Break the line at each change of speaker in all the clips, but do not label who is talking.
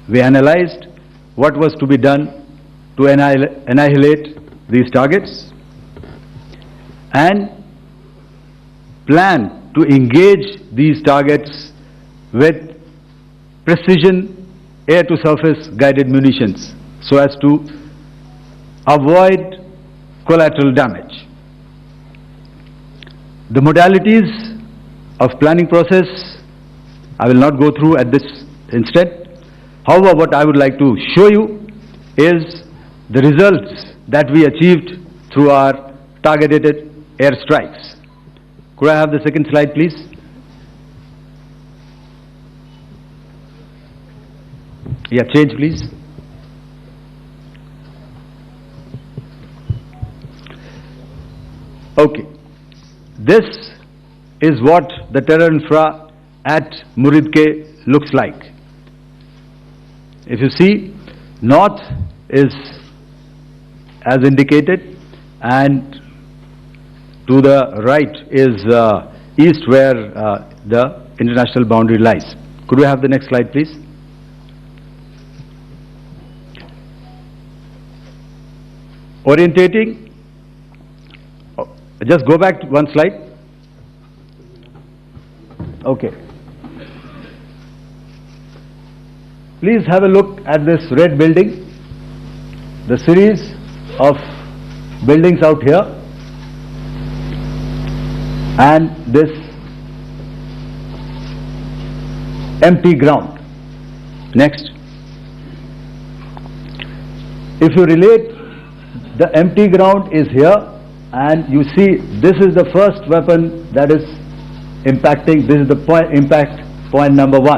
We analyzed what was to be done to annihilate these targets and plan to engage these targets with precision air-to-surface guided munitions so as to avoid collateral damage. The modalities of planning process I will not go through at this instant. However, what I would like to show you is the results that we achieved through our targeted airstrikes. Could I have the second slide, please? Yeah, change, please. Okay. This is what the terror infra at Muridke looks like. If you see, north is as indicated, and to the right is east, where the international boundary lies. Could we have the next slide, please? Orientating. Just go back to one slide. Okay. Please have a look at this red building, the series of buildings out here, and this empty ground. Next. If you relate, the empty ground is here, and you see this is the first weapon that is impacting. This is the impact point number 1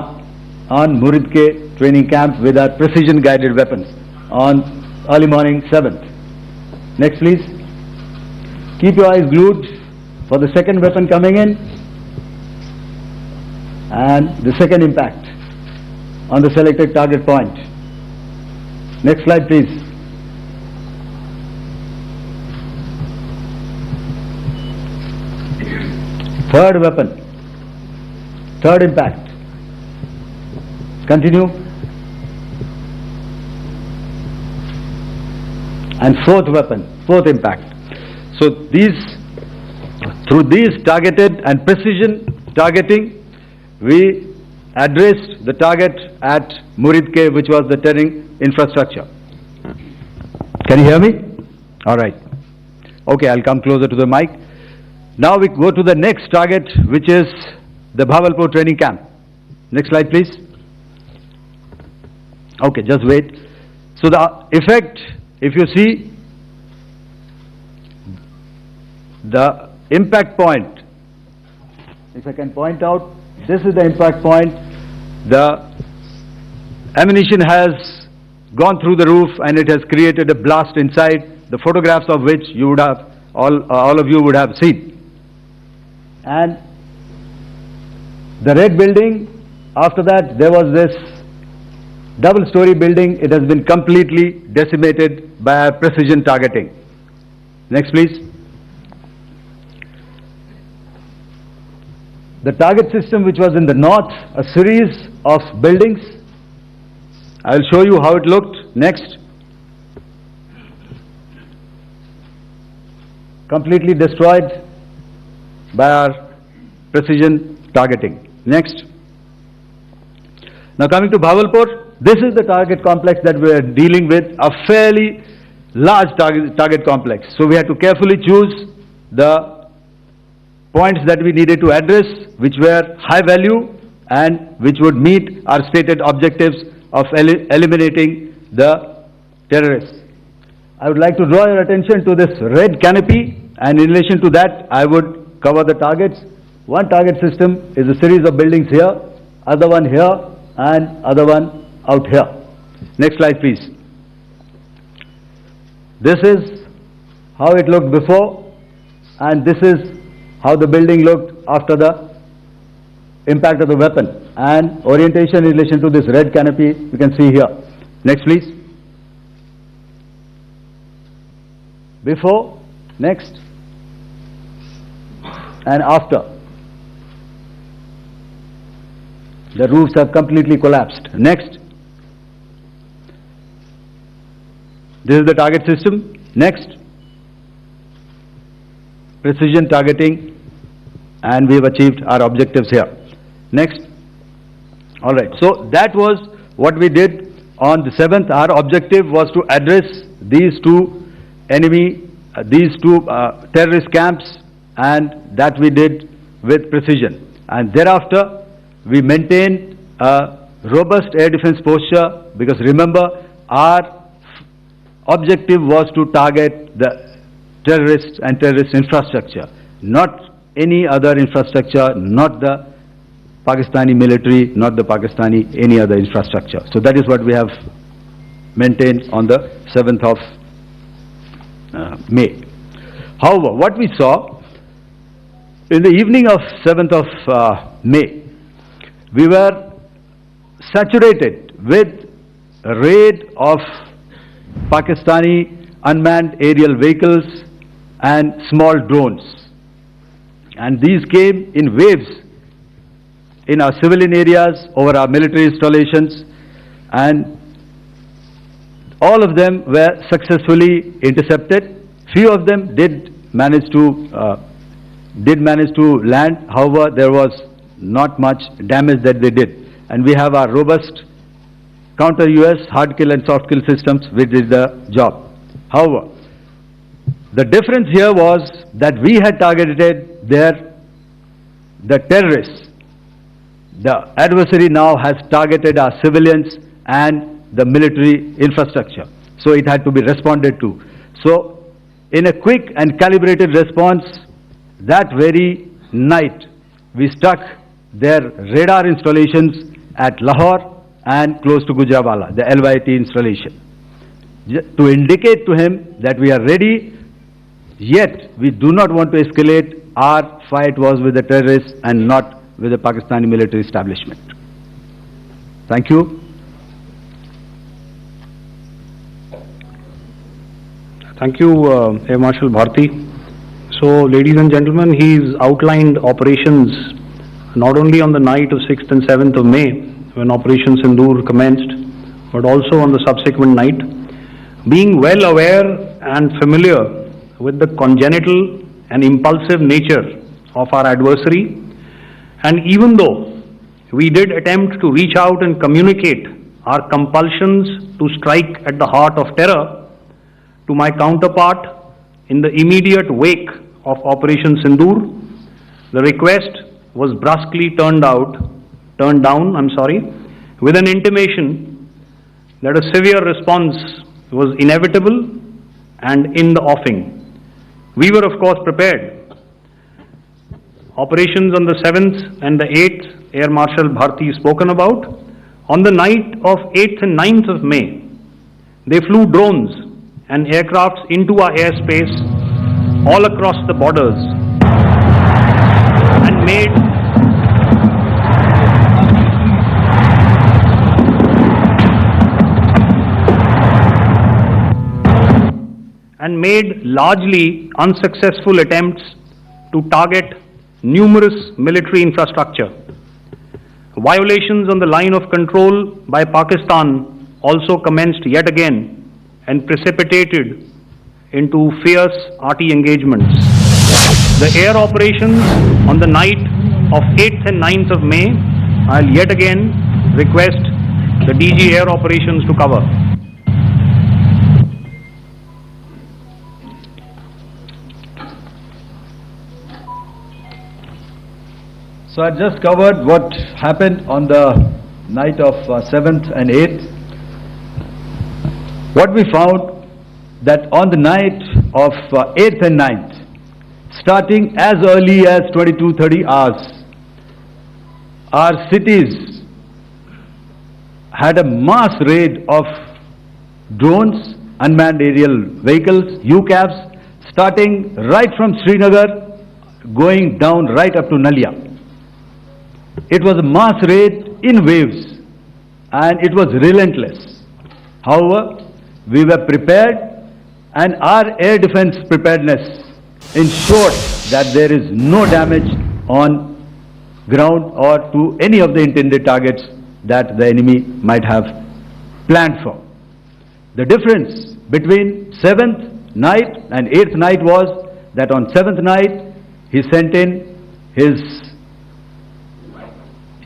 on Muridke training camp with our precision guided weapons on early morning 7th. Next, please. Keep your eyes glued for the second weapon coming in and the second impact on the selected target point. Next slide, please. Third weapon, third impact. Continue. And fourth weapon, fourth impact. So through these targeted and precision targeting, we addressed the target at Muridke, which was the terrain infrastructure. Can you hear me? All right. Okay, I'll come closer to the mic. Now we go to the next target, which is the Bhavalpur training camp. Next slide, please. Okay, just wait. So the effect, if you see, the impact point, if I can point out, this is the impact point. The ammunition has gone through the roof and it has created a blast inside, the photographs of which you would have, all of you would have seen. And the red building, after that there was this double-story building. It has been completely decimated by our precision targeting. Next, please. The target system, which was in the north, a series of buildings. I will show you how it looked. Next. Completely destroyed by our precision targeting. Next. Now coming to Bhavalpur, this is the target complex that we are dealing with, a fairly large target complex. So we had to carefully choose the points that we needed to address, which were high value and which would meet our stated objectives of eliminating the terrorists. I would like to draw your attention to this red canopy, and in relation to that I would cover the targets. One target system is a series of buildings here, other one here, and other one out here. Next slide, please. This is how it looked before, and this is how the building looked after the impact of the weapon. And orientation in relation to this red canopy, you can see here. Next, please. Before, next, and after. The roofs have completely collapsed. Next. This is the target system. Next, precision targeting, and we have achieved our objectives here. Next. All right, so that was what we did on the 7th. Our objective was to address these two terrorist camps, and that we did with precision. And thereafter, we maintained a robust air defense posture, because remember, our objective was to target the terrorists and terrorist infrastructure, not any other infrastructure, not the Pakistani military, not the Pakistani any other infrastructure. So that is what we have maintained on the 7th of May. However, what we saw in the evening of 7th of May, we were saturated with a raid of Pakistani unmanned aerial vehicles and small drones. And these came in waves in our civilian areas, over our military installations, and all of them were successfully intercepted. Few of them did manage to land. However, there was not much damage that they did. And we have our robust counter-US hard kill and soft kill systems which did the job. However, the difference here was that we had targeted the terrorists. The adversary now has targeted our civilians and the military infrastructure. So it had to be responded to. So in a quick and calibrated response, that very night, we struck their radar installations at Lahore and close to Gujranwala, the LYT installation, to indicate to him that we are ready, yet we do not want to escalate. Our fight was with the terrorists and not with the Pakistani military establishment. Thank you.
Thank you, Air Marshal Bharti. So, ladies and gentlemen, he's outlined operations not only on the night of 6th and 7th of May, when Operation Sindoor commenced, but also on the subsequent night. Being well aware and familiar with the congenital and impulsive nature of our adversary, and even though we did attempt to reach out and communicate our compulsions to strike at the heart of terror to my counterpart in the immediate wake of Operation Sindoor, the request was brusquely turned down, with an intimation that a severe response was inevitable and in the offing. We were of course prepared. Operations on the 7th and the 8th, Air Marshal Bharti spoken about. On the night of 8th and 9th of May, they flew drones and aircrafts into our airspace all across the borders and made largely unsuccessful attempts to target numerous military infrastructure. Violations on the line of control by Pakistan also commenced yet again and precipitated into fierce arty engagements. The air operations on the night of 8th and 9th of May, I'll yet again request the DG Air Operations to cover.
So I just covered what happened on the night of 7th and 8th. What we found that on the night of 8th and 9th, starting as early as 22:30 hours, our cities had a mass raid of drones, unmanned aerial vehicles, UCAVs, starting right from Srinagar, going down right up to Nalia. It was a mass raid in waves and it was relentless. However, we were prepared and our air defense preparedness ensured that there is no damage on ground or to any of the intended targets that the enemy might have planned for. The difference between 7th night and 8th night was that on 7th night he sent in his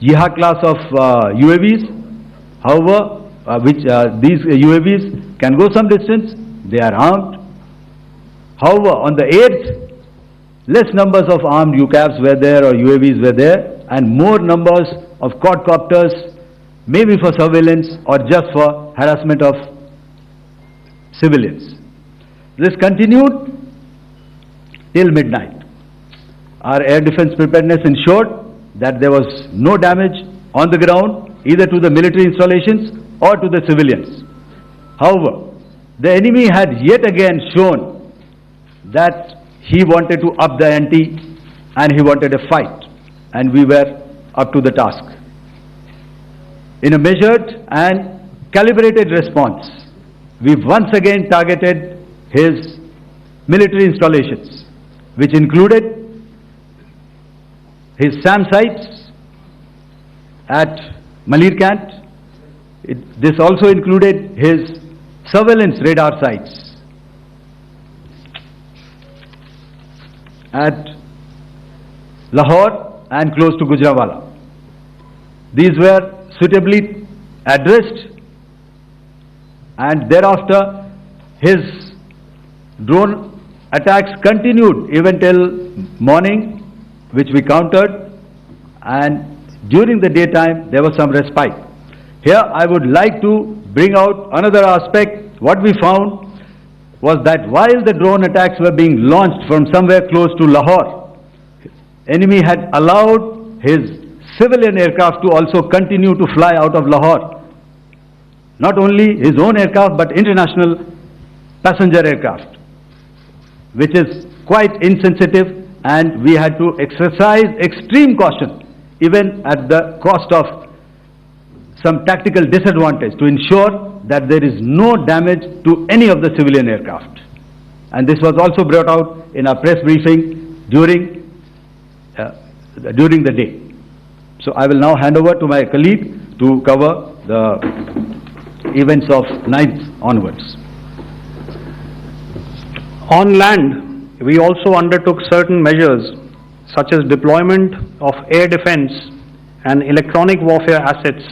Jihad class of UAVs. However, these UAVs can go some distance, they are armed. However, on the 8th, less numbers of armed UCAVs were there or UAVs were there, and more numbers of quadcopters, maybe for surveillance or just for harassment of civilians. This continued till midnight. Our air defense preparedness ensured that there was no damage on the ground, either to the military installations or to the civilians. However, the enemy had yet again shown that he wanted to up the ante and he wanted a fight, and we were up to the task. In a measured and calibrated response, we once again targeted his military installations, which included his SAM sites at Malirkant. This also included his surveillance radar sites at Lahore and close to Gujranwala. These were suitably addressed, and thereafter his drone attacks continued even till morning, which we countered, and during the daytime there was some respite. Here I would like to bring out another aspect. What we found was that while the drone attacks were being launched from somewhere close to Lahore, enemy had allowed his civilian aircraft to also continue to fly out of Lahore. Not only his own aircraft but international passenger aircraft, which is quite insensitive, and we had to exercise extreme caution even at the cost of some tactical disadvantage to ensure that there is no damage to any of the civilian aircraft. And this was also brought out in our press briefing during the day. So I will now hand over to my colleague to cover the events of 9th onwards.
On land, we also undertook certain measures such as deployment of air defense and electronic warfare assets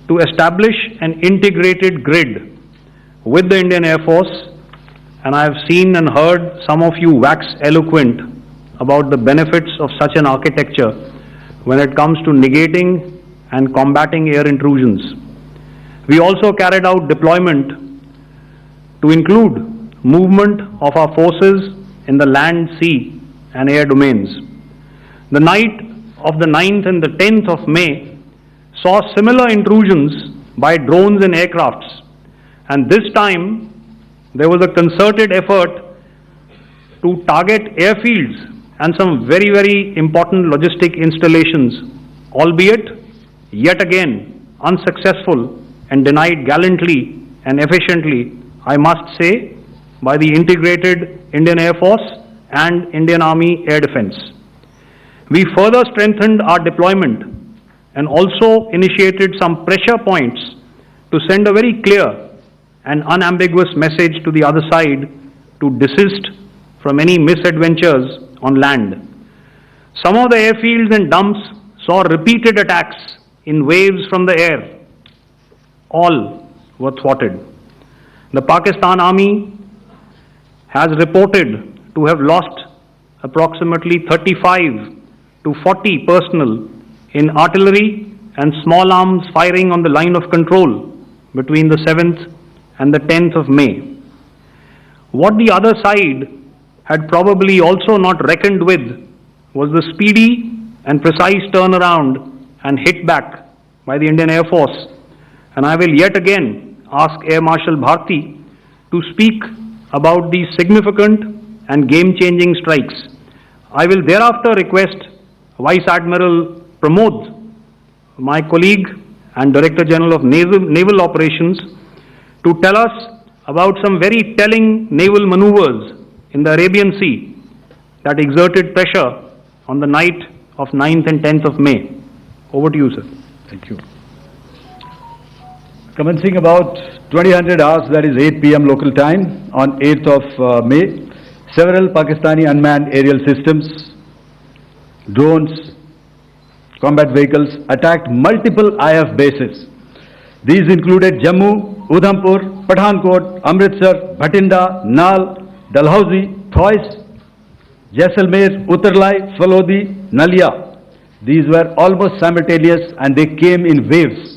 to establish an integrated grid with the Indian Air Force, and I have seen and heard some of you wax eloquent about the benefits of such an architecture when it comes to negating and combating air intrusions. We also carried out deployment to include movement of our forces in the land, sea and air domains. The night of the 9th and the 10th of May saw similar intrusions by drones and aircrafts, and this time there was a concerted effort to target airfields and some very, very important logistic installations, albeit yet again unsuccessful and denied gallantly and efficiently, I must say, by the integrated Indian Air Force and Indian Army Air Defense. We further strengthened our deployment and also initiated some pressure points to send a very clear and unambiguous message to the other side to desist from any misadventures on land. Some of the airfields and dumps saw repeated attacks in waves from the air. All were thwarted. The Pakistan Army has reported to have lost approximately 35 to 40 personnel in artillery and small arms firing on the line of control between the 7th and the 10th of May. What the other side had probably also not reckoned with was the speedy and precise turnaround and hit back by the Indian Air Force. And I will yet again ask Air Marshal Bharti to speak about these significant and game-changing strikes. I will thereafter request Vice Admiral Pramod, my colleague and Director General of Naval Operations, to tell us about some very telling naval maneuvers in the Arabian Sea that exerted pressure on the night of 9th and 10th of May. Over to you, sir.
Thank you. Commencing about 2000 hours, that is 8 p.m. local time, on 8th of May, several Pakistani unmanned aerial systems, drones, combat vehicles attacked multiple IF bases. These included Jammu, Udhampur, Pathankot, Amritsar, Bhatinda, Nal, Dalhousie, Thois, Jaisalmer, Uttarlai, Falodi, Nalia. These were almost simultaneous and they came in waves.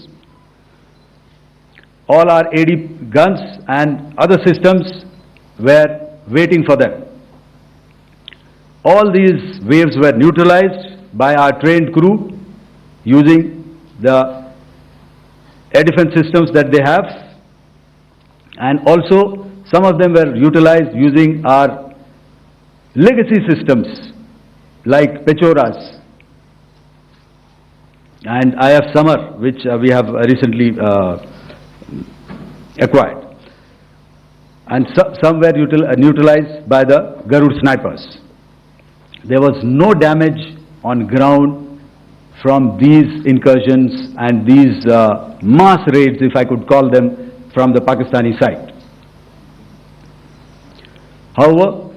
All our AD guns and other systems were waiting for them. All these waves were neutralized by our trained crew using the air defense systems that they have, and also some of them were utilized using our legacy systems like Pechoras and IF Summer, which we have recently acquired, and some were neutralized by the Garud snipers. There was no damage on ground from these incursions and these mass raids, if I could call them, from the Pakistani side. However,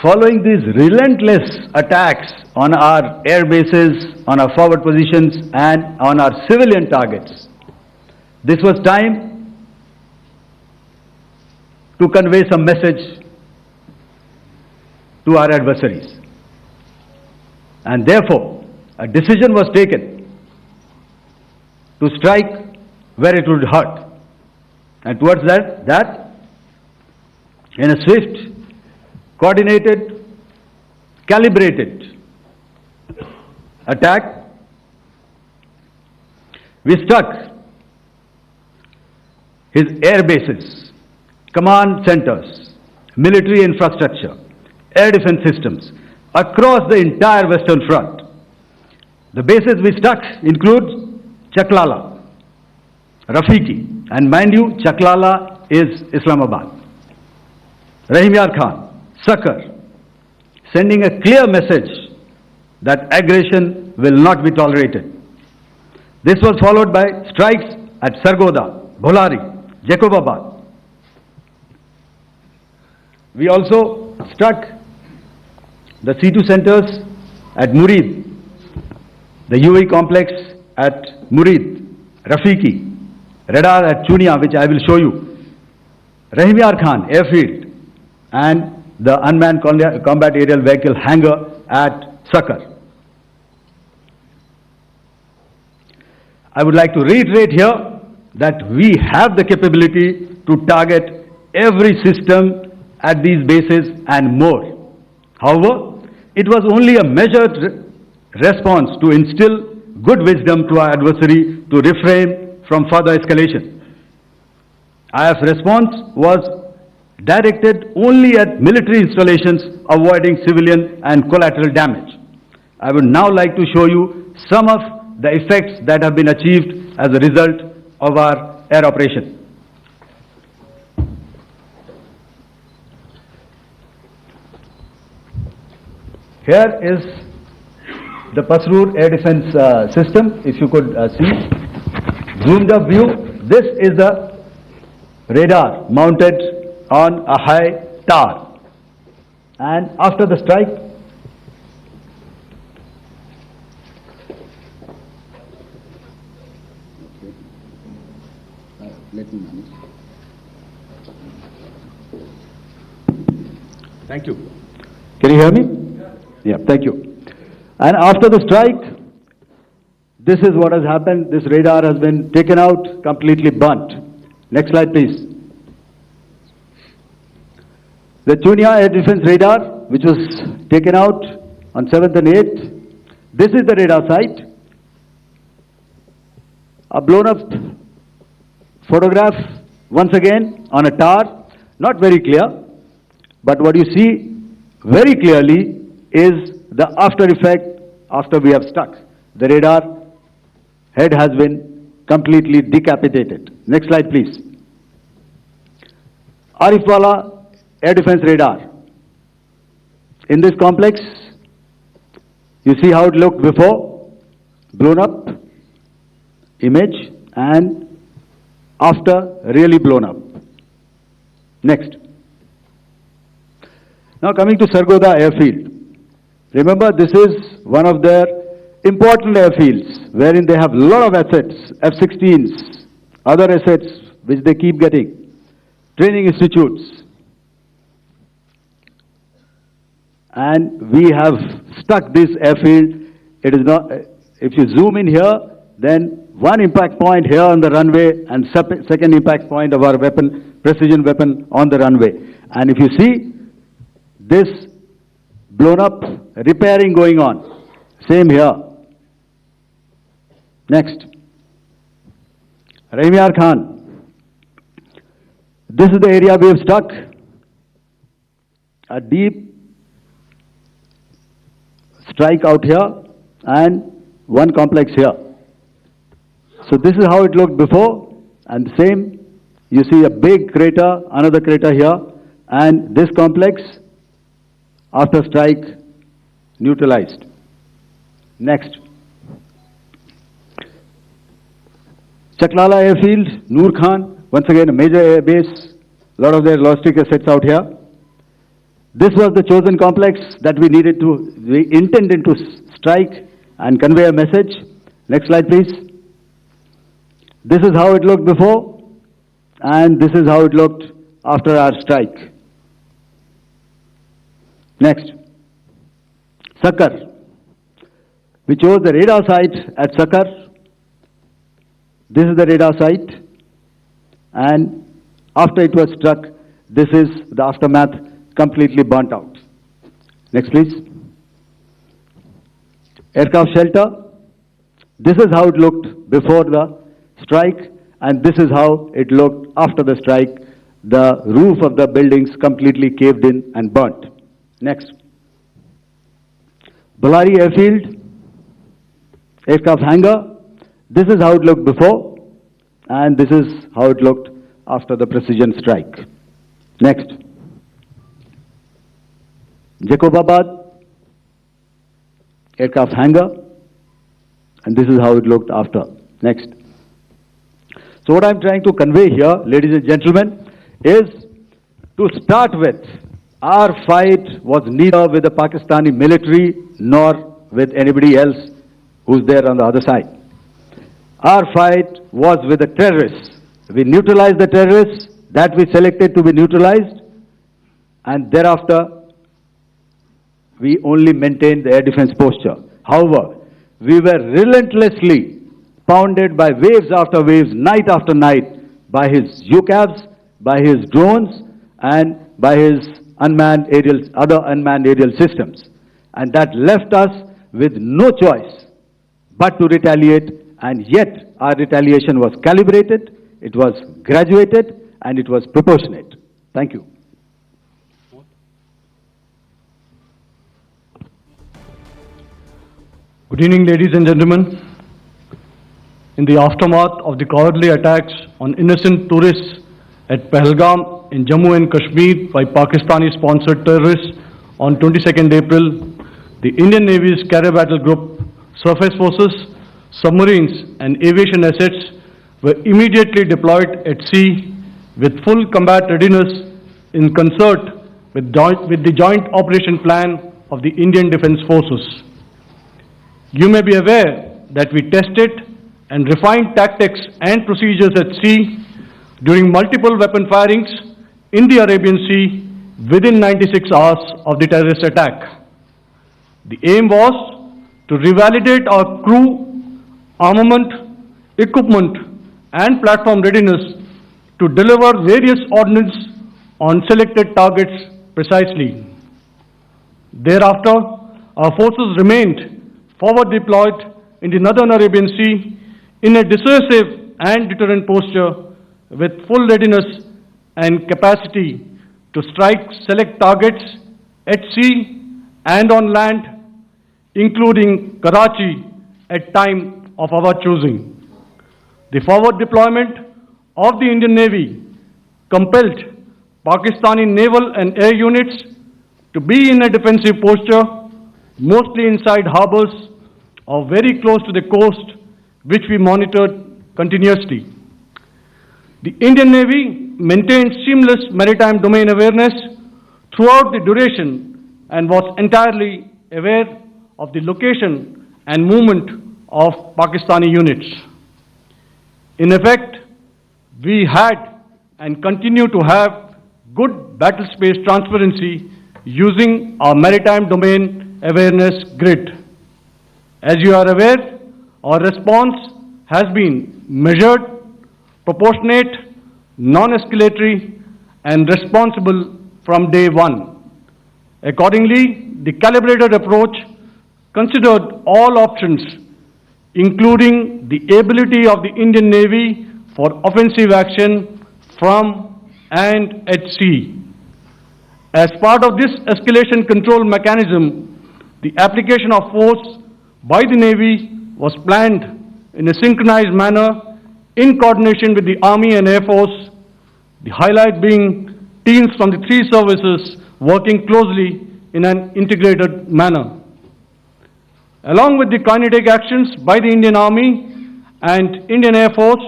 following these relentless attacks on our air bases, on our forward positions and on our civilian targets, this was time to convey some message to our adversaries. And therefore, a decision was taken to strike where it would hurt. And towards that, in a swift, coordinated, calibrated attack, we struck his air bases, command centers, military infrastructure, air defense systems across the entire Western Front. The bases we struck include Chaklala, Rafiki, and mind you, Chaklala is Islamabad. Rahim Yar Khan, Sakar, sending a clear message that aggression will not be tolerated. This was followed by strikes at Sargoda, Bholari, Jacobabad. We also struck the C2 centers at Murid, the UAE complex at Murid, Rafiki, radar at Chunia, which I will show you, Rahim Yar Khan airfield, and the unmanned combat aerial vehicle hangar at Sakar. I would like to reiterate here that we have the capability to target every system at these bases and more. However, it was only a measured response to instill good wisdom to our adversary to refrain from further escalation. IF's response was directed only at military installations, avoiding civilian and collateral damage. I would now like to show you some of the effects that have been achieved as a result of our air operation. Here is the Pasrur air defense system, if you could see. Zoomed up view, this is the radar mounted on a high tower. And after the strike, let me manage. Thank you. Can you hear me? Yeah, thank you. And after the strike, this is what has happened. This radar has been taken out, completely burnt. Next slide, please. The Chunia air defense radar, which was taken out on 7th and 8th, this is the radar site. A blown up photograph, once again, on a tower, not very clear, but what you see very clearly is the after effect after we have struck. The radar head has been completely decapitated. Next slide, please. Arifwala air defense radar. In this complex, you see how it looked before, blown up image, and after really blown up. Next. Now coming to Sargodha airfield. Remember, this is one of their important airfields wherein they have a lot of assets, F-16s, other assets which they keep getting, training institutes. And we have stuck this airfield. It is not, if you zoom in here, then one impact point here on the runway and second impact point of our weapon, precision weapon on the runway. And if you see this blown up repairing going on, same here. Next. Raimiar Khan. This is the area we have struck. A deep strike out here and one complex here. So this is how it looked before, and the same, you see a big crater, another crater here, and this complex, after strike, neutralized. Next. Chaklala airfield, Noor Khan, once again a major air base, a lot of their logistic assets out here. This was the chosen complex that we intended to strike and convey a message. Next slide, please. This is how it looked before, and this is how it looked after our strike. Next. Sakar. We chose the radar site at Sakar. This is the radar site, and after it was struck, this is the aftermath, completely burnt out. Next, please. Aircraft shelter. This is how it looked before the strike, and this is how it looked after the strike. The roof of the buildings completely caved in and burnt. Next. Ballari airfield, aircraft hangar. This is how it looked before, and this is how it looked after the precision strike. Next. Jacobabad, aircraft hangar, and this is how it looked after. Next. So what I'm trying to convey here, ladies and gentlemen, is to start with, our fight was neither with the Pakistani military nor with anybody else who's there on the other side. Our fight was with the terrorists. We neutralized the terrorists that we selected to be neutralized, and thereafter we only maintained the air defense posture. However, we were relentlessly pounded by waves after waves, night after night, by his UCAVs, by his drones, and by his other unmanned aerial systems. And that left us with no choice but to retaliate, and yet our retaliation was calibrated, it was graduated, and it was proportionate. Thank you.
Good evening, ladies and gentlemen. In the aftermath of the cowardly attacks on innocent tourists at Pahalgam in Jammu and Kashmir by Pakistani-sponsored terrorists on 22nd April, the Indian Navy's Carrier Battle Group, surface forces, submarines and aviation assets were immediately deployed at sea with full combat readiness in concert with the joint operation plan of the Indian Defence Forces. You may be aware that we tested and refined tactics and procedures at sea during multiple weapon firings in the Arabian Sea within 96 hours of the terrorist attack. The aim was to revalidate our crew, armament, equipment and platform readiness to deliver various ordnance on selected targets precisely. Thereafter, our forces remained forward deployed in the Northern Arabian Sea in a dissuasive and deterrent posture with full readiness and capacity to strike select targets at sea and on land, including Karachi at time of our choosing. The forward deployment of the Indian Navy compelled Pakistani naval and air units to be in a defensive posture, mostly inside harbors or very close to the coast, which we monitored continuously. The Indian Navy maintained seamless maritime domain awareness throughout the duration and was entirely aware of the location and movement of Pakistani units. In effect, we had and continue to have good battle space transparency using our maritime domain awareness grid. As you are aware, our response has been measured, proportionate, non-escalatory, and responsible from day one. Accordingly, the calibrated approach considered all options, including the ability of the Indian Navy for offensive action from and at sea. As part of this escalation control mechanism, the application of force by the Navy was planned in a synchronized manner in coordination with the Army and Air Force, the highlight being teams from the three services working closely in an integrated manner. Along with the kinetic actions by the Indian Army and Indian Air Force,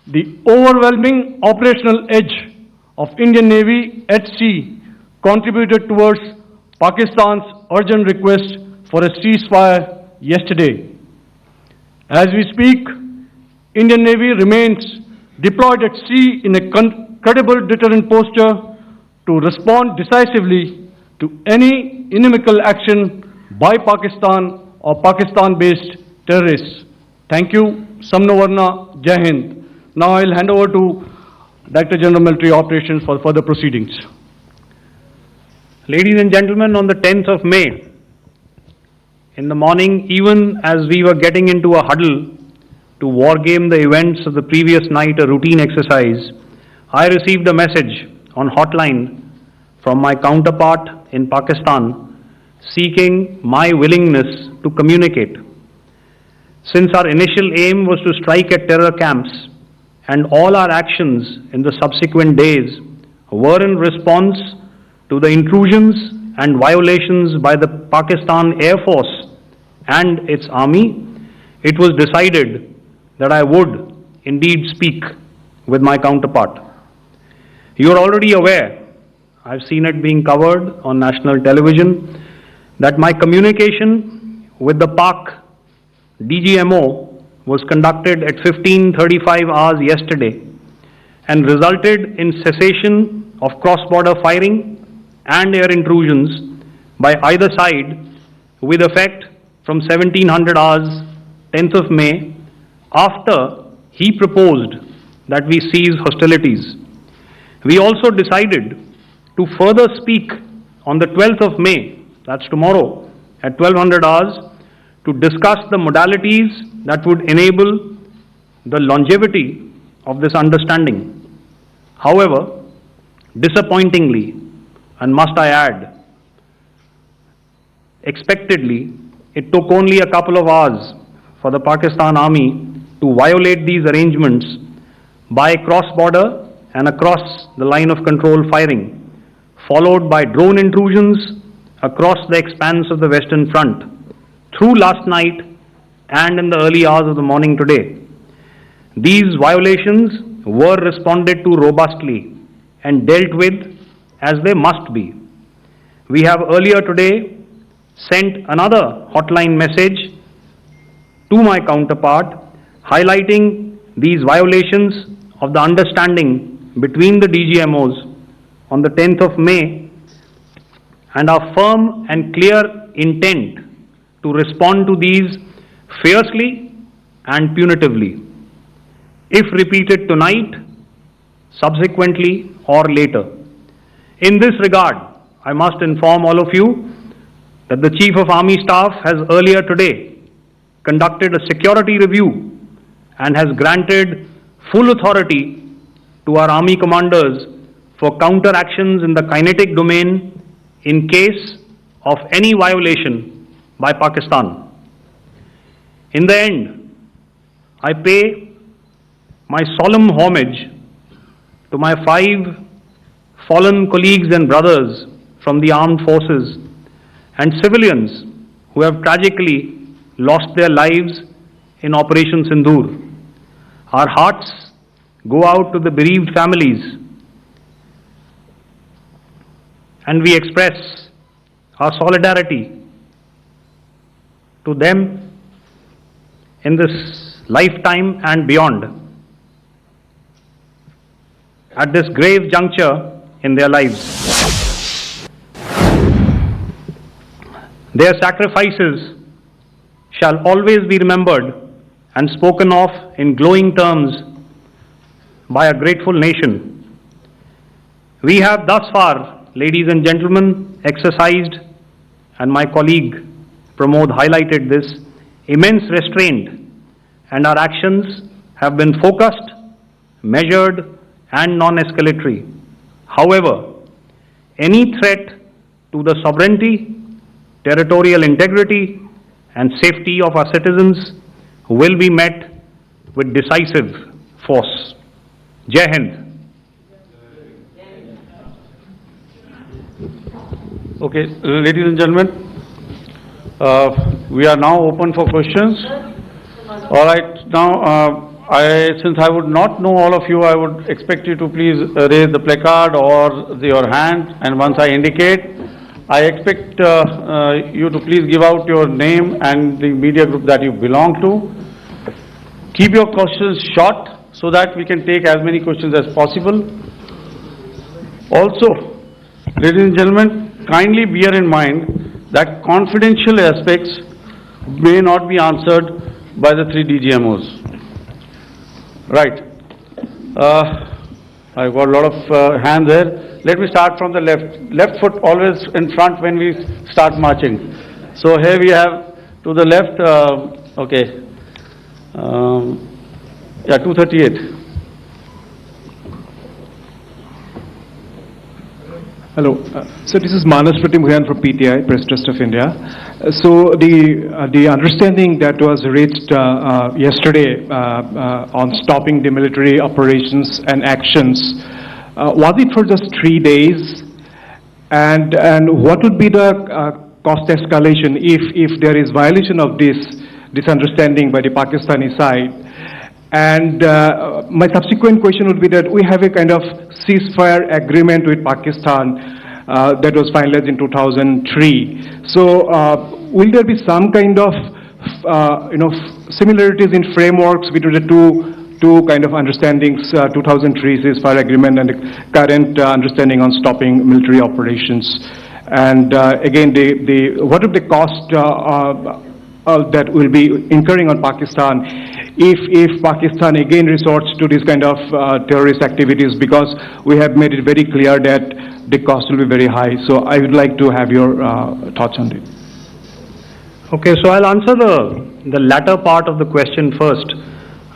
the overwhelming operational edge of Indian Navy at sea contributed towards Pakistan's urgent request for a ceasefire yesterday. As we speak, Indian Navy remains deployed at sea in a credible deterrent posture to respond decisively to any inimical action by Pakistan or Pakistan-based terrorists. Thank you. Samno Varna, Jai Hind. Now I'll hand over to Director General Military Operations for further proceedings.
Ladies and gentlemen, on the 10th of May, in the morning, even as we were getting into a huddle to wargame the events of the previous night, a routine exercise, I received a message on hotline from my counterpart in Pakistan seeking my willingness to communicate. Since our initial aim was to strike at terror camps and all our actions in the subsequent days were in response to the intrusions and violations by the Pakistan Air Force and its army, it was decided that I would indeed speak with my counterpart. You are already aware, I've seen it being covered on national television, that my communication with the Pak DGMO was conducted at 15:35 hours yesterday and resulted in cessation of cross-border firing and air intrusions by either side with effect from 1700 hours 10th of May, after he proposed that we cease hostilities. We also decided to further speak on the 12th of May, that's tomorrow, at 1200 hours, to discuss the modalities that would enable the longevity of this understanding. However, disappointingly, and must I add, expectedly, it took only a couple of hours for the Pakistan Army to violate these arrangements by cross-border and across the line of control firing, followed by drone intrusions across the expanse of the Western Front through last night and in the early hours of the morning today. These violations were responded to robustly and dealt with as they must be. We have earlier today sent another hotline message to my counterpart highlighting these violations of the understanding between the DGMOs on the 10th of May and our firm and clear intent to respond to these fiercely and punitively, if repeated tonight, subsequently or later. In this regard, I must inform all of you that the Chief of Army Staff has earlier today conducted a security review and has granted full authority to our Army commanders for counter-actions in the kinetic domain in case of any violation by Pakistan. In the end, I pay my solemn homage to my 5 fallen colleagues and brothers from the armed forces and civilians who have tragically lost their lives in Operation Sindoor. Our hearts go out to the bereaved families and we express our solidarity to them in this lifetime and beyond, at this grave juncture in their lives. Their sacrifices shall always be remembered and spoken of in glowing terms by a grateful nation. We have thus far, ladies and gentlemen, exercised, and my colleague Pramod highlighted this, immense restraint, and our actions have been focused, measured, and non-escalatory. However, any threat to the sovereignty, territorial integrity, and safety of our citizens will be met with decisive force. Jai Hind.
Okay, ladies and gentlemen, we are now open for questions. All right, now since I would not know all of you, I would expect you to please raise the placard or your hand, and once I indicate, I expect you to please give out your name and the media group that you belong to. Keep your questions short so that we can take as many questions as possible. Also, ladies and gentlemen, kindly bear in mind that confidential aspects may not be answered by the three DGMOs. Right. I've got a lot of hands there. Let me start from the left. Left foot always in front when we start marching. So here we have to the left, okay. Yeah, 238.
Hello. So this is Manas Pratimhuyan from PTI, Press Trust of India. So the understanding that was reached yesterday on stopping the military operations and actions, was it for just 3 days? And what would be the cost escalation if there is violation of this understanding by the Pakistani side? And my subsequent question would be that we have a kind of ceasefire agreement with Pakistan that was finalized in 2003. So will there be some kind of similarities in frameworks between the two kind of understandings, 2003 ceasefire agreement and the current understanding on stopping military operations? And again, what would the cost that will be incurring on Pakistan if Pakistan again resorts to this kind of terrorist activities, because we have made it very clear that the cost will be very high. So I would like to have your thoughts on it.
Okay, so I'll answer the latter part of the question first.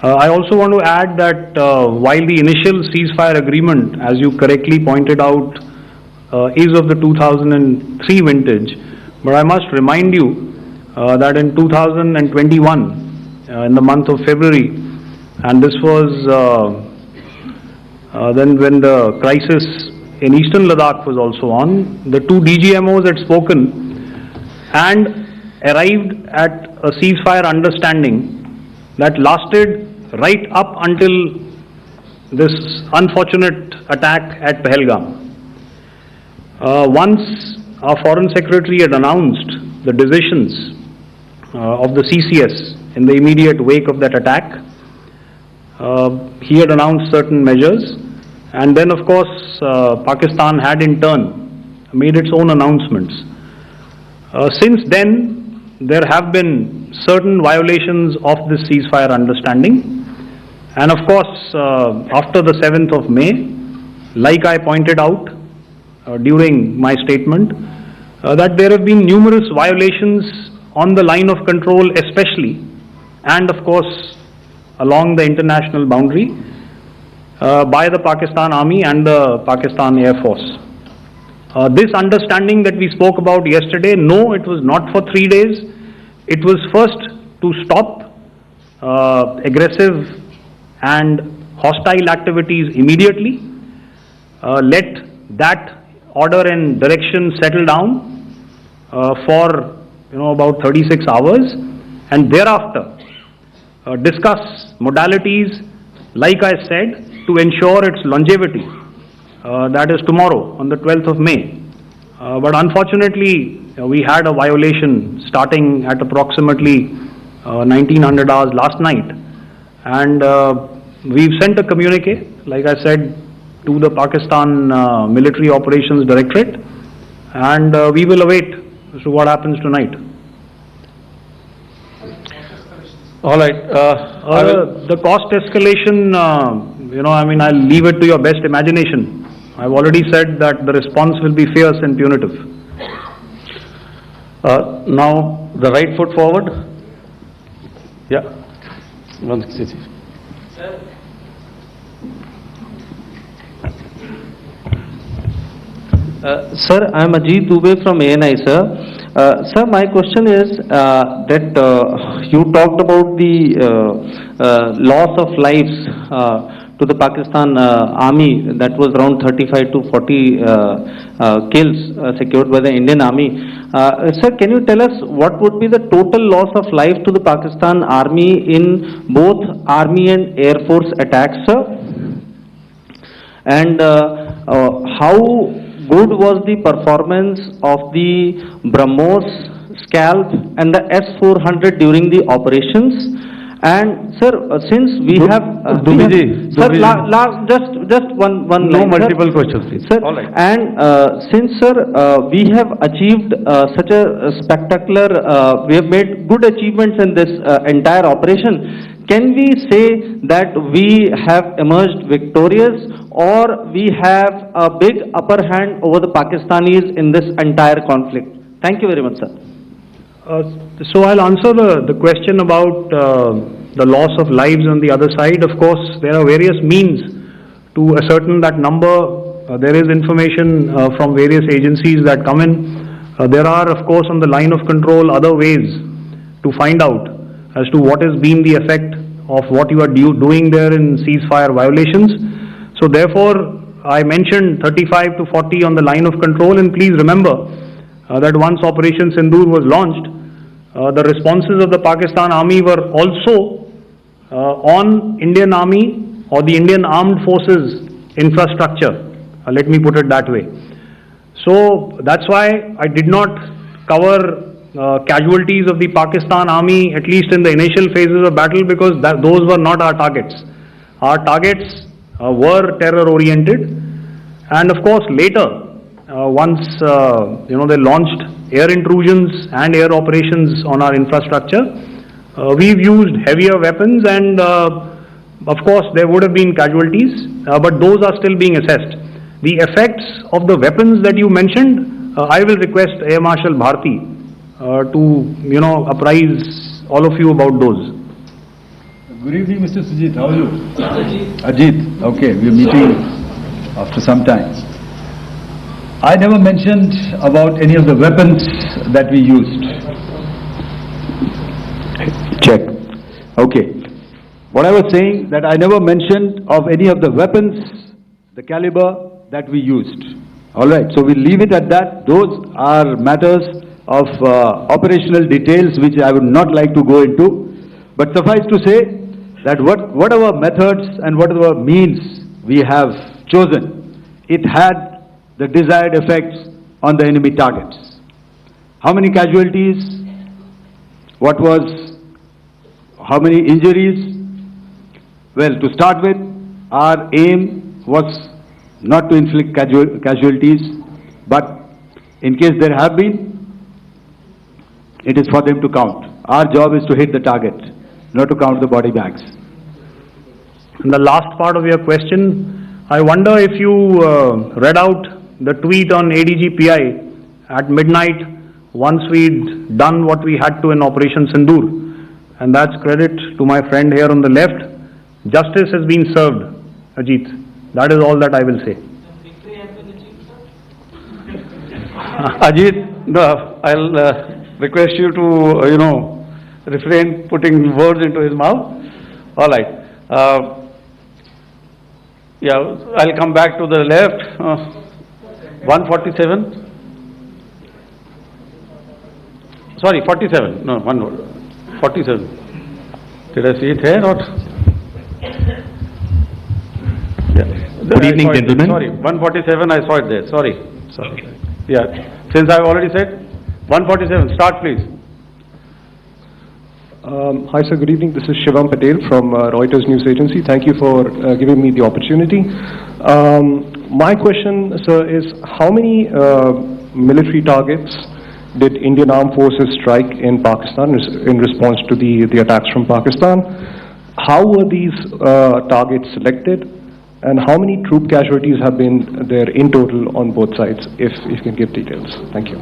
I also want to add that while the initial ceasefire agreement, as you correctly pointed out, is of the 2003 vintage, but I must remind you that in 2021, in the month of February, and this was then when the crisis in eastern Ladakh was also on, the two DGMOs had spoken and arrived at a ceasefire understanding that lasted right up until this unfortunate attack at Pahalgam. Once our Foreign Secretary had announced the decisions of the CCS in the immediate wake of that attack, he had announced certain measures, and then of course Pakistan had in turn made its own announcements. Since then, there have been certain violations of this ceasefire understanding, and of course after the 7th of May, like I pointed out during my statement, that there have been numerous violations on the line of control especially, and of course along the international boundary by the Pakistan Army and the Pakistan Air Force. This understanding that we spoke about yesterday, no, it was not for 3 days. It was first to stop aggressive and hostile activities immediately, let that order and direction settle down for about 36 hours, and thereafter discuss modalities, like I said, to ensure its longevity. That is tomorrow, on the 12th of May. But unfortunately, we had a violation starting at approximately 1900 hours last night. And we've sent a communique, like I said, to the Pakistan Military Operations Directorate. And we will await as to what happens tonight.
All right.
The cost escalation, I'll leave it to your best imagination. I've already said that the response will be fierce and punitive.
Now, the right foot forward. Yeah.
Sir, I am Ajit Dubey from ANI, sir. Sir, my question is that you talked about the loss of lives to the Pakistan army, that was around 35 to 40 kills secured by the Indian army. Sir, can you tell us what would be the total loss of life to the Pakistan army in both army and air force attacks, sir? And how good was the performance of the BrahMos, Scalp and the S-400 during the operations? And sir, since we have just one line,
no multiple questions, please.
Sir.
All right.
And since sir, we have achieved such a spectacular, we have made good achievements in this entire operation, can we say that we have emerged victorious, or we have a big upper hand over the Pakistanis in this entire conflict? Thank you very much, sir.
So I'll answer the question about the loss of lives on the other side. Of course, there are various means to ascertain that number. There is information from various agencies that come in. There are, of course, on the line of control, other ways to find out as to what has been the effect of what you are doing there in ceasefire violations. So therefore, I mentioned 35 to 40 on the line of control, and please remember that once Operation Sindoor was launched, the responses of the Pakistan Army were also on Indian Army or the Indian Armed Forces infrastructure. Let me put it that way. So that's why I did not cover casualties of the Pakistan Army, at least in the initial phases of battle, because those were not our targets. Our targets were terror-oriented, and of course later, once they launched air intrusions and air operations on our infrastructure, we've used heavier weapons, and of course there would have been casualties, but those are still being assessed. The effects of the weapons that you mentioned, I will request Air Marshal Bharti to apprise all of you about those.
Good evening, Mr. Sujit. How are you? Ajit. Okay, we are meeting after some time. I never mentioned about any of the weapons that we used. Check. Okay. What I was saying, that I never mentioned of any of the weapons, the caliber that we used. All right. So we'll leave it at that. Those are matters of operational details which I would not like to go into. But suffice to say that whatever methods and whatever means we have chosen, it had the desired effects on the enemy targets. How many casualties? How many injuries? Well, to start with, our aim was not to inflict casualties, but in case there have been, it is for them to count. Our job is to hit the target, not to count the body bags.
And the last part of your question, I wonder if you read out the tweet on ADGPI at midnight once we'd done what we had to in Operation Sindoor. And that's credit to my friend here on the left. Justice has been served, Ajit. That is all that I will say.
Ajit, I'll request you to, refrain putting words into his mouth. All right. I'll come back to the left. 147. Sorry, 47. No, one more. 47. Did I see it here or?
Good evening, gentlemen.
Sorry, 147, I saw it there, sorry. Yeah, since I've already said, 147, start please.
Hi, sir. Good evening. This is Shivam Patel from Reuters News Agency. Thank you for giving me the opportunity. My question, sir, is how many military targets did Indian Armed Forces strike in Pakistan in response to the attacks from Pakistan? How were these targets selected? And how many troop casualties have been there in total on both sides, if you can give details? Thank you.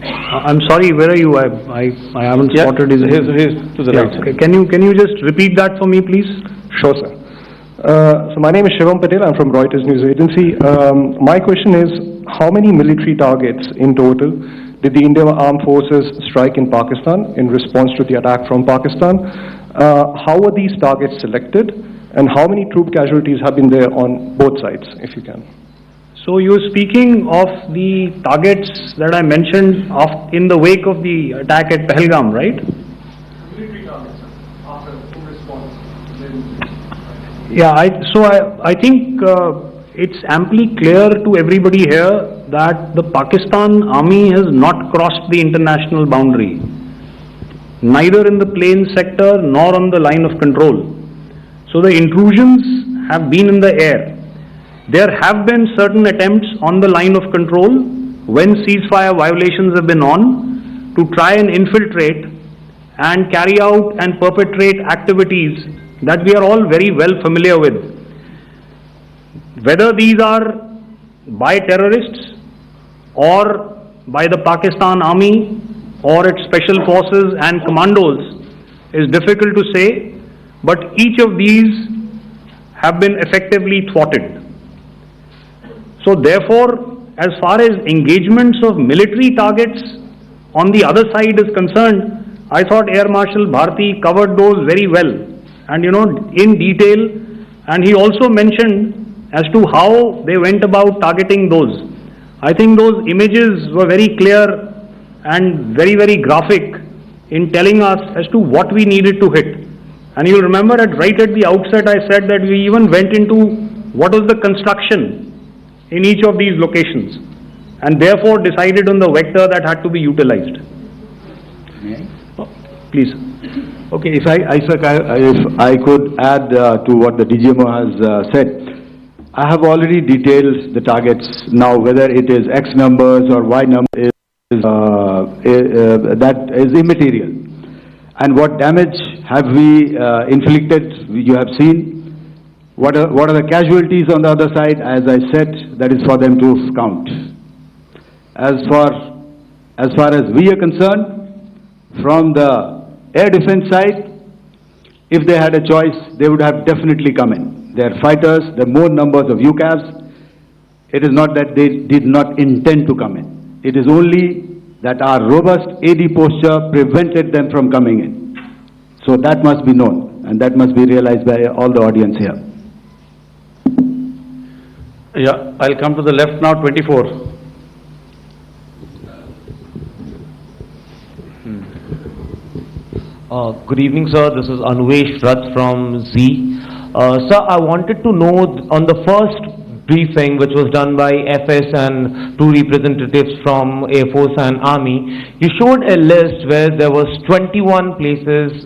I'm sorry, where are you? I haven't spotted his...
He's to the right.
Okay. Can you just repeat that for me, please?
Sure, sir. So my name is Shivam Patel. I'm from Reuters News Agency. My question is, how many military targets in total did the Indian Armed Forces strike in Pakistan in response to the attack from Pakistan? How were these targets selected? And how many troop casualties have been there on both sides, if you can?
So you're speaking of the targets that I mentioned in the wake of the attack at Pahalgam, right?
Military targets, after full response.
Yeah, I think it's amply clear to everybody here that the Pakistan army has not crossed the international boundary, neither in the plain sector nor on the line of control. So the intrusions have been in the air. There have been certain attempts on the line of control when ceasefire violations have been on to try and infiltrate and carry out and perpetrate activities that we are all very well familiar with. Whether these are by terrorists or by the Pakistan army or its special forces and commandos is difficult to say, but each of these have been effectively thwarted. So therefore, as far as engagements of military targets on the other side is concerned, I thought Air Marshal Bharti covered those very well and in detail, and he also mentioned as to how they went about targeting those. I think those images were very clear and very, very graphic in telling us as to what we needed to hit. And you'll remember right at the outset I said that we even went into what was the construction in each of these locations and therefore decided on the vector that had to be utilized. Please.
Okay, if I could add to what the DGMO has said, I have already detailed the targets now, whether it is X numbers or Y numbers, that is immaterial. And what damage have we inflicted, you have seen. What are the casualties on the other side? As I said, that is for them to count. As far as we are concerned, from the air defense side, if they had a choice, they would have definitely come in. They are fighters, there are more numbers of UCAVs. It is not that they did not intend to come in. It is only that our robust AD posture prevented them from coming in. So that must be known, and that must be realized by all the audience here. Yeah, I'll come to the left now, 24.
Good evening, sir. This is Anvesh Rath from Z. Sir, I wanted to know on the first briefing which was done by FS and two representatives from Air Force and Army, you showed a list where there was 21 places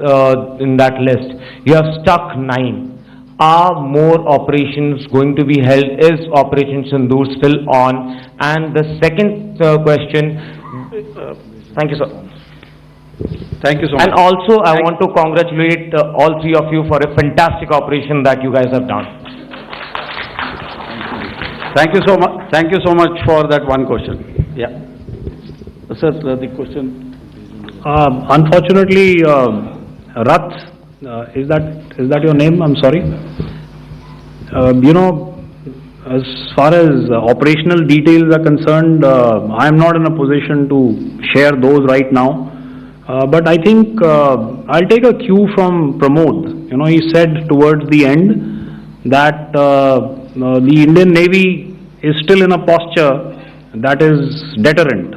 in that list. You have stuck 9. Are more operations going to be held? Is Operation Sindoor still on? And the second question, thank you, sir.
Thank you so much.
And also, I want to congratulate all three of you for a fantastic operation that you guys have done.
Thank you so much. Thank you so much for that one question. Yeah. Sir, the question.
Unfortunately, Rath, is that your name? I'm sorry. As far as operational details are concerned, I am not in a position to share those right now. But I think I'll take a cue from Pramod. He said towards the end that the Indian Navy is still in a posture that is deterrent.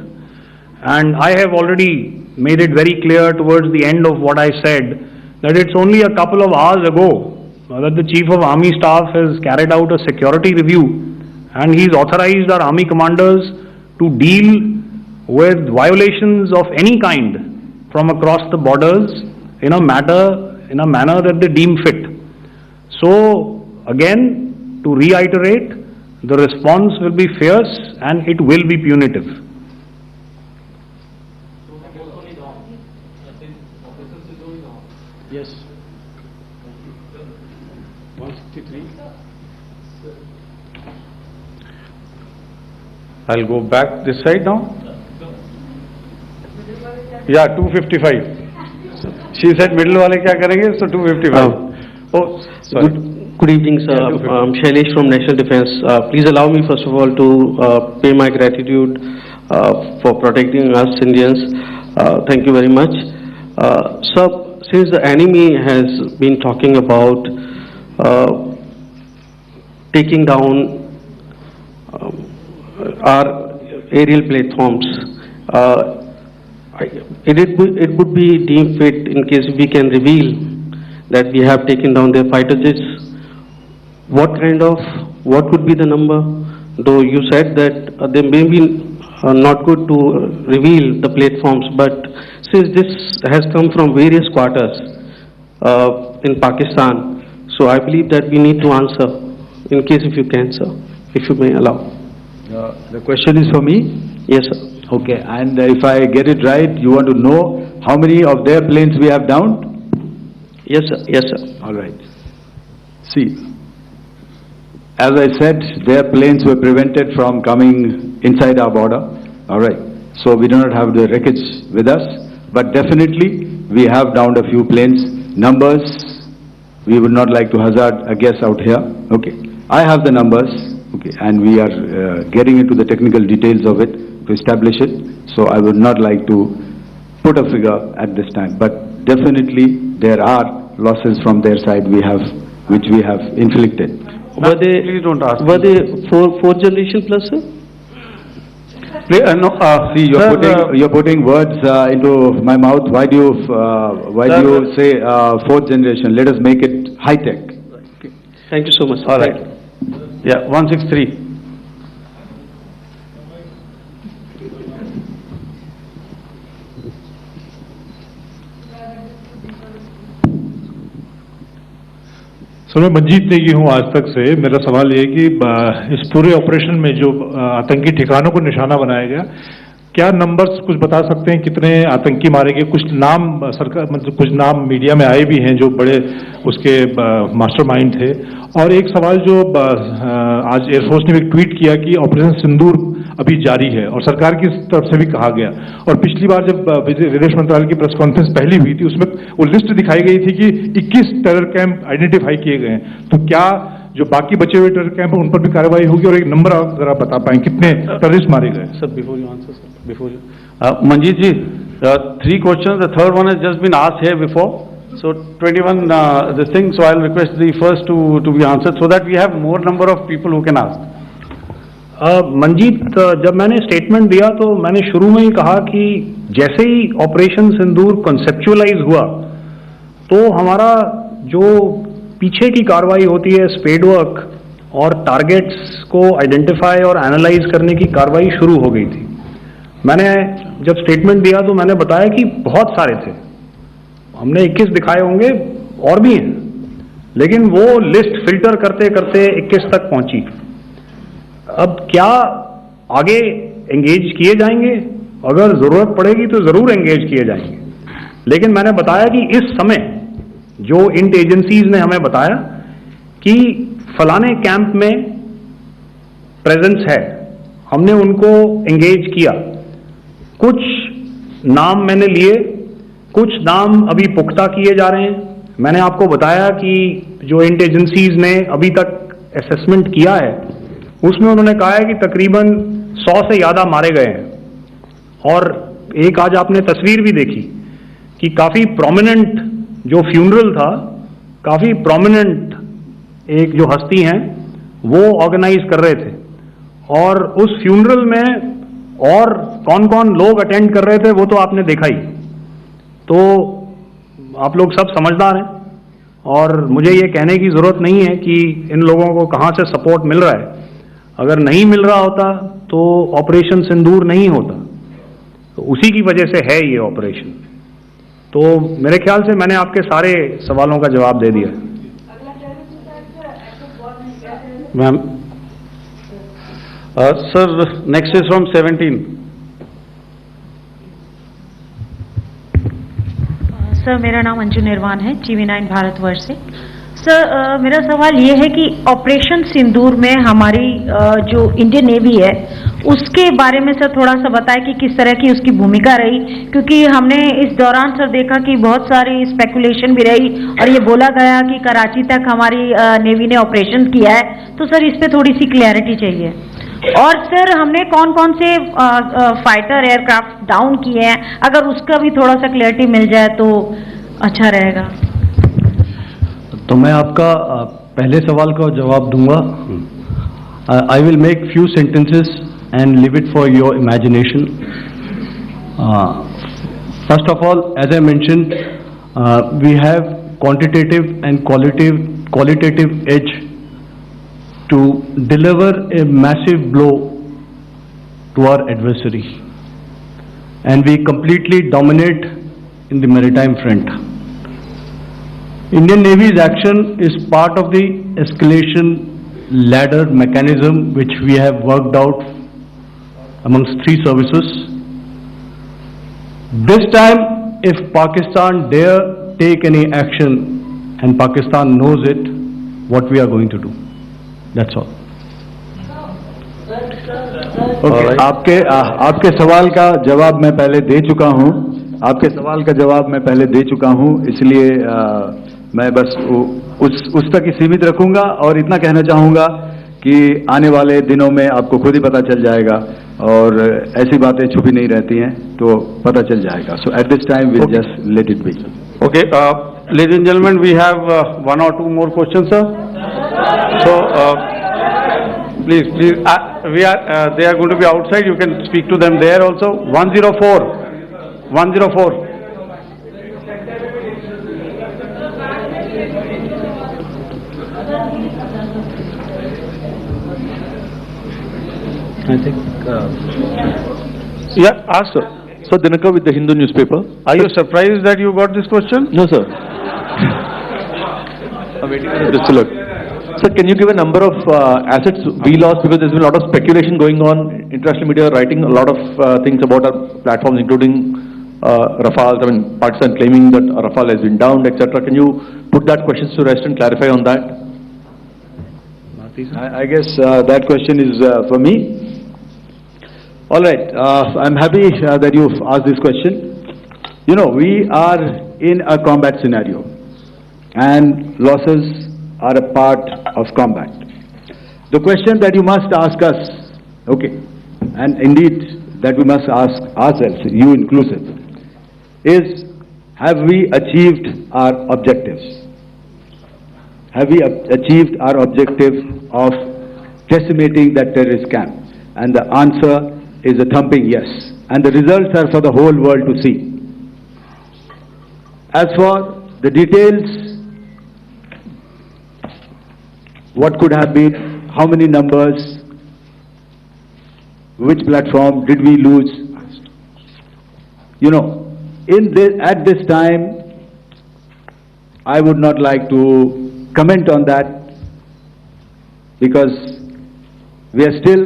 And I have already made it very clear towards the end of what I said that it's only a couple of hours ago that the Chief of Army Staff has carried out a security review and he's authorized our army commanders to deal with violations of any kind from across the borders in a manner that they deem fit. So again, to reiterate, the response will be fierce and it will be punitive.
Yes. 163.
I'll go back this side now. Yeah, 255. She said middle wale kya karenge, so 255. Oh, sorry.
Good evening, sir. I'm Shailesh from National Defense. Please allow me, first of all, to pay my gratitude for protecting us Indians. Thank you very much. Sir, since the enemy has been talking about taking down our aerial platforms, it would be deemed fit in case we can reveal that we have taken down their fighter jets. What could be the number? Though you said that they may be not good to reveal the platforms, but since this has come from various quarters in Pakistan, so I believe that we need to answer, in case if you can, sir, if you may allow.
The question is for me?
Yes, sir.
Okay, and if I get it right, you want to know how many of their planes we have downed?
Yes, sir. Yes, sir.
All right. See, as I said, their planes were prevented from coming inside our border. All right. So we do not have the wreckage with us, but definitely we have downed a few planes. Numbers, we would not like to hazard a guess out here. Okay. I have the numbers. Okay, and we are getting into the technical details of it to establish it. So I would not like to put a figure at this time, but definitely there are losses from their side which we have inflicted.
Were they,
please don't ask.
Were they fourth generation plus, sir?
See, you're putting words into my mouth. Why do you say fourth generation? Let us make it high tech.
Okay. Thank you so much.
All right. Yeah, 163.
Sir, मैं मंजीत नेगी हूँ आज तक से। मेरा सवाल ये है कि इस पूरे ऑपरेशन में जो आतंकी ठिकानों को निशाना बनाया गया, क्या नंबर्स कुछ बता सकते हैं कितने आतंकी मारे गए? कुछ नाम सरकार, मतलब कुछ नाम मीडिया में आए भी हैं जो बड़े उसके मास्टरमाइंड थे। और एक सवाल जो आज एयरफोर्स ने भी ट्वीट किया कि ऑपरेशन सिंदूर अभी जारी है और सरकार की तरफ से भी कहा गया। और पिछली बार जब विदेश मंत्रालय की प्रेस कॉन्फ्रेंस पहली हुई थी, उसमें वो लिस्ट दिखाई गई थी कि 21 टेरर कैंप आइडेंटिफाई किए गए हैं। तो क्या जो बाकी बचे हुए टेरर कैंप उन पर भी कार्रवाई होगी? और एक नंबर अगर आप बता पाएं कितने टेररिस्ट मारे गए?
Sir, before you answer, sir, before you.
Manjeet ji, 3 questions. The third one has just been asked here before. So 21 this thing. So I'll request the first to be answered so that we have more number of people who can ask.
Manjeet, जब मैंने statement दिया तो मैंने शुरू में ही कहा कि जैसे ही ऑपरेशन सिंदूर कॉन्सेप्चुअलाइज हुआ तो हमारा जो पीछे की कार्रवाई होती है, स्पेड वर्क और टारगेट्स को आइडेंटिफाई और एनालाइज करने की कार्रवाई शुरू हो गई थी। मैंने जब स्टेटमेंट दिया तो मैंने बताया कि बहुत सारे थे, हमने 21 दिखाए होंगे और भी हैं, लेकिन वो लिस्ट फिल्टर करते करते 21 तक पहुंची। अब क्या आगे एंगेज किए जाएंगे? अगर जरूरत पड़ेगी तो जरूर एंगेज किए जाएंगे, लेकिन मैंने बताया कि इस समय जो इंट एजेंसीज ने हमें बताया कि फलाने कैंप में प्रेजेंस है, हमने उनको एंगेज किया। कुछ नाम मैंने लिए, कुछ नाम अभी पुख्ता किए जा रहे हैं। मैंने आपको बताया कि जो इंट एजेंसीज ने अभी तक असेसमेंट किया है उसमें उन्होंने कहा है कि तकरीबन 100 से ज़्यादा मारे गए हैं। और एक आज आपने तस्वीर भी देखी कि काफ़ी प्रोमिनेंट जो फ्यूनरल था, काफ़ी प्रोमिनेंट एक जो हस्ती हैं वो ऑर्गेनाइज कर रहे थे, और उस फ्यूनरल में और कौन कौन लोग अटेंड कर रहे थे वो तो आपने देखा ही। तो आप लोग सब समझदार हैं, और मुझे ये कहने की ज़रूरत नहीं है कि इन लोगों को कहाँ से सपोर्ट मिल रहा है। अगर नहीं मिल रहा होता तो ऑपरेशन सिंदूर नहीं होता, तो उसी की वजह से है ये ऑपरेशन। तो मेरे ख्याल से मैंने आपके सारे सवालों का जवाब दे दिया। Ma'am
sir, next is from 17।
Sir, मेरा नाम अंजू निर्वाण है, TV9 भारतवर्ष से। सर, मेरा सवाल ये है कि ऑपरेशन सिंदूर में हमारी जो इंडियन नेवी है उसके बारे में सर थोड़ा सा बताएं कि किस तरह की उसकी भूमिका रही, क्योंकि हमने इस दौरान सर देखा कि बहुत सारी स्पेकुलेशन भी रही और ये बोला गया कि कराची तक हमारी नेवी ने ऑपरेशन किया है। तो सर इस पर थोड़ी सी क्लैरिटी चाहिए। और सर हमने कौन कौन से फाइटर एयरक्राफ्ट डाउन किए हैं, अगर उसका भी थोड़ा सा क्लैरिटी मिल जाए तो अच्छा रहेगा।
तो मैं आपका पहले सवाल का जवाब दूंगा। I will make few sentences and leave it for your imagination. First of all, as I mentioned, we have quantitative and qualitative edge to deliver a massive blow to our adversary, and we completely dominate in the maritime front. Indian Navy's action is part of the escalation ladder mechanism which we have worked out amongst three services. This time, if Pakistan dare take any action, and Pakistan knows it, what we are going to do. That's all.
Okay. आपके सवाल का जवाब मैं पहले दे चुका हूं। आपके सवाल का जवाब मैं पहले दे चुका हूं, इसलिए मैं बस उस तक ही सीमित रखूंगा और इतना कहना चाहूंगा कि आने वाले दिनों में आपको खुद ही पता चल जाएगा और ऐसी बातें छुपी नहीं रहती हैं, तो पता चल जाएगा। So at this time we just let it be.
Okay, ladies and gentlemen, we have one or two more questions, sir. So, please, they are going to be outside. You can speak to them there also. 104.
I think.
Yeah, ask sir. So Dinakar with the Hindu newspaper.
Are you surprised that you got this question?
No, sir. I'm waiting for this to look. Sir, can you give a number of assets we lost, because there's been a lot of speculation going on, international media writing a lot of things about our platforms, including Rafale. I mean, Pakistan claiming that Rafale has been downed, etc. Can you put that question to rest and clarify on that?
I guess that question is for me. All right, I'm happy that you've asked this question. You know, we are in a combat scenario, and losses are a part of combat. The question that you must ask us, okay, and indeed that we must ask ourselves, you inclusive, is have we achieved our objectives? Have we achieved our objective of decimating that terrorist camp? And the answer is a thumping yes. And the results are for the whole world to see. As for the details, what could have been, how many numbers, which platform did we lose? You know, at this time, I would not like to comment on that, because we are still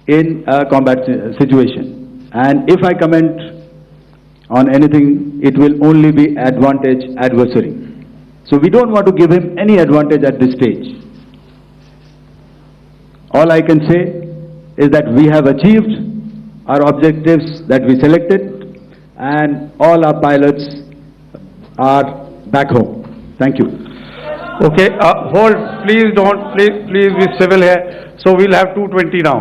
in a combat situation, and if I comment on anything, it will only be advantage adversary. So we don't want to give him any advantage at this stage. All I can say is that we have achieved our objectives that we selected, and all our pilots are back home. Thank you.
Okay, hold, please don't, please be civil here. So we'll have 220 now.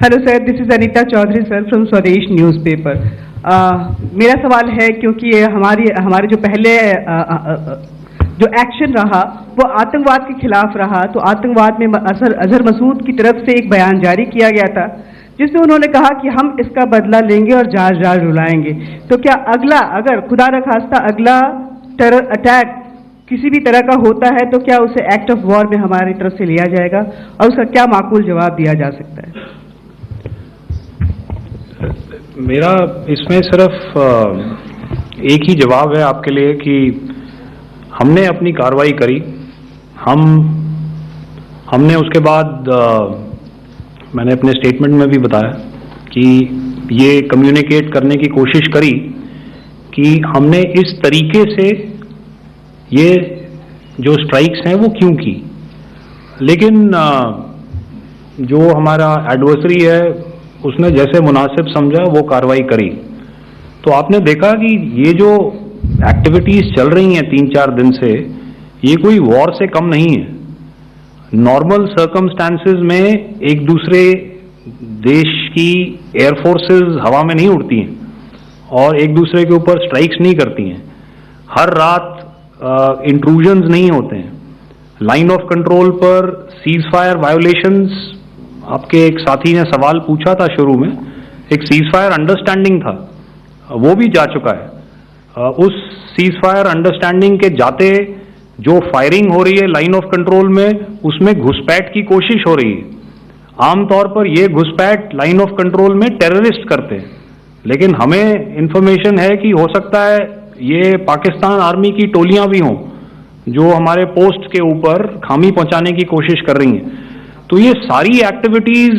Hello sir, this is Anita Chaudhary sir from Swadesh newspaper. मेरा सवाल है, क्योंकि हमारे जो पहले जो action रहा वो आतंकवाद के खिलाफ रहा, तो आतंकवाद में अजहर मसूद की तरफ से एक बयान जारी किया गया था जिसमें उन्होंने कहा कि हम इसका बदला लेंगे और जहाज जहाज रुलाएंगे। तो क्या अगला, अगर खुदा न खास्ता अगला टेरर अटैक किसी भी तरह का होता है तो क्या उसे एक्ट ऑफ वॉर में हमारी तरफ से लिया जाएगा और उसका क्या माकूल जवाब दिया जा सकता है?
मेरा इसमें सिर्फ एक ही जवाब है आपके लिए कि हमने अपनी कार्रवाई करी। हमने उसके बाद मैंने अपने स्टेटमेंट में भी बताया कि ये कम्युनिकेट करने की कोशिश करी कि हमने इस तरीके से ये जो स्ट्राइक्स हैं वो क्यों की। लेकिन जो हमारा एडवर्सरी है उसने जैसे मुनासिब समझा वो कार्रवाई करी। तो आपने देखा कि ये जो एक्टिविटीज चल रही हैं 3-4 दिन से, ये कोई वॉर से कम नहीं है। नॉर्मल सर्कमस्टांसेस में एक दूसरे देश की एयरफोर्सेस हवा में नहीं उड़ती हैं और एक दूसरे के ऊपर स्ट्राइक्स नहीं करती हैं। हर रात इंट्रूजन्स नहीं होते हैं। लाइन ऑफ कंट्रोल पर सीज फायर वायोलेशंस, आपके एक साथी ने सवाल पूछा था शुरू में, एक सीज फायर अंडरस्टैंडिंग था, वो भी जा चुका है। उस सीज फायर अंडरस्टैंडिंग के जाते जो फायरिंग हो रही है लाइन ऑफ कंट्रोल में, उसमें घुसपैठ की कोशिश हो रही है। आमतौर पर ये घुसपैठ लाइन ऑफ कंट्रोल में टेररिस्ट करते हैं, लेकिन हमें इंफॉर्मेशन है कि हो सकता है ये पाकिस्तान आर्मी की टोलियां भी हों जो हमारे पोस्ट के ऊपर खामी पहुंचाने की कोशिश कर रही हैं। तो ये सारी एक्टिविटीज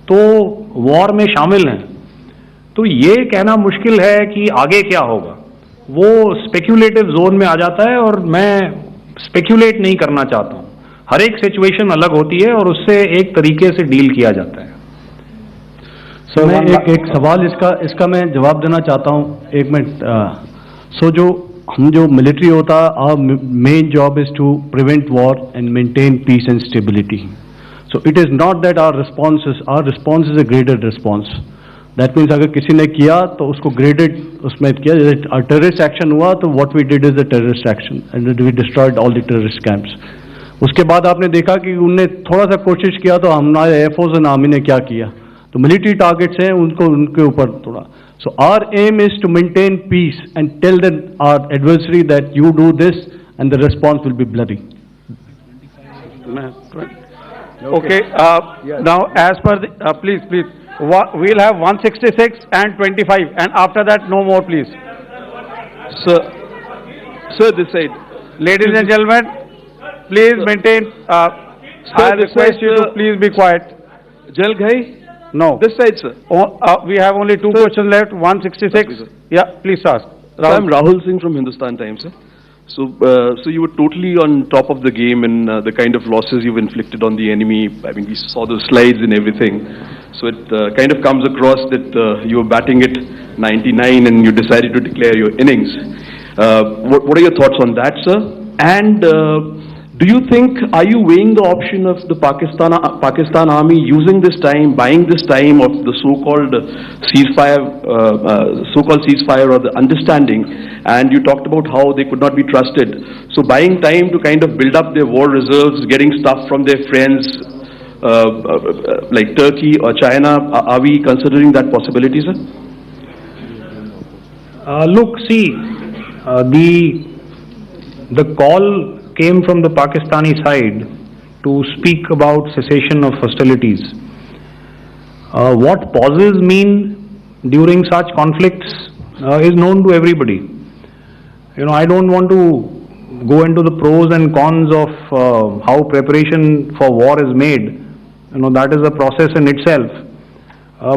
तो वॉर में शामिल हैं। तो ये कहना मुश्किल है कि आगे क्या होगा, वो स्पेक्यूलेटिव जोन में आ जाता है और मैं स्पेक्यूलेट नहीं करना चाहता हूं। हर एक सिचुएशन अलग होती है और उससे एक तरीके से डील किया जाता है।
सर मैं एक सवाल इसका मैं जवाब देना चाहता हूं, 1 मिनट। जो मिलिट्री होता है, our main job is to prevent war and maintain peace and stability. So it is not that our response is a graded response. That means अगर किसी ने किया तो उसको graded उसमें किया, जैसे terrorist action हुआ तो what we did is the terrorist action and we destroyed all the terrorist camps. उसके बाद आपने देखा कि उनने थोड़ा सा कोशिश किया तो हमारे एयरफोर्स और आर्मी ने क्या किया, तो मिलिट्री टारगेट्स हैं उनके ऊपर थोड़ा। So our aim is to maintain peace and tell our adversary that you do this and the response will be bloody.
Okay, now as per the, please, we'll have 166 and 25 and after that no more please.
Sir, this side.
Ladies and gentlemen, please maintain, I request you to please be quiet.
Jal Ghai?
No.
This side, sir.
We have only 2 questions left, 166.
Sir.
Yeah, please ask.
Sir, I'm Rahul Singh from Hindustan Times, sir. So you were totally on top of the game in the kind of losses you've inflicted on the enemy. I mean, we saw those slides and everything. So it kind of comes across that you were batting it 99 and you decided to declare your innings. What are your thoughts on that, sir? And do you think, are you weighing the option of the Pakistan army using this time, buying this time of the so-called ceasefire or the understanding, and you talked about how they could not be trusted. So buying time to kind of build up their war reserves, getting stuff from their friends like Turkey or China, are we considering that possibility, sir?
Look, see, the call came from the Pakistani side to speak about cessation of hostilities. What pauses mean during such conflicts is known to everybody. You know, I don't want to go into the pros and cons of how preparation for war is made. You know, that is a process in itself.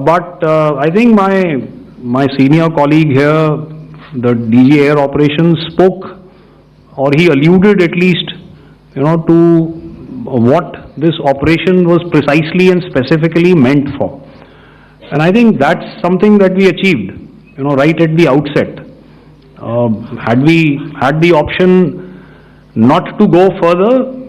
But I think my senior colleague here, the DG Air Operations, spoke, or he alluded at least, you know, to what this operation was precisely and specifically meant for. And I think that's something that we achieved, you know, right at the outset. Had we had the option not to go further,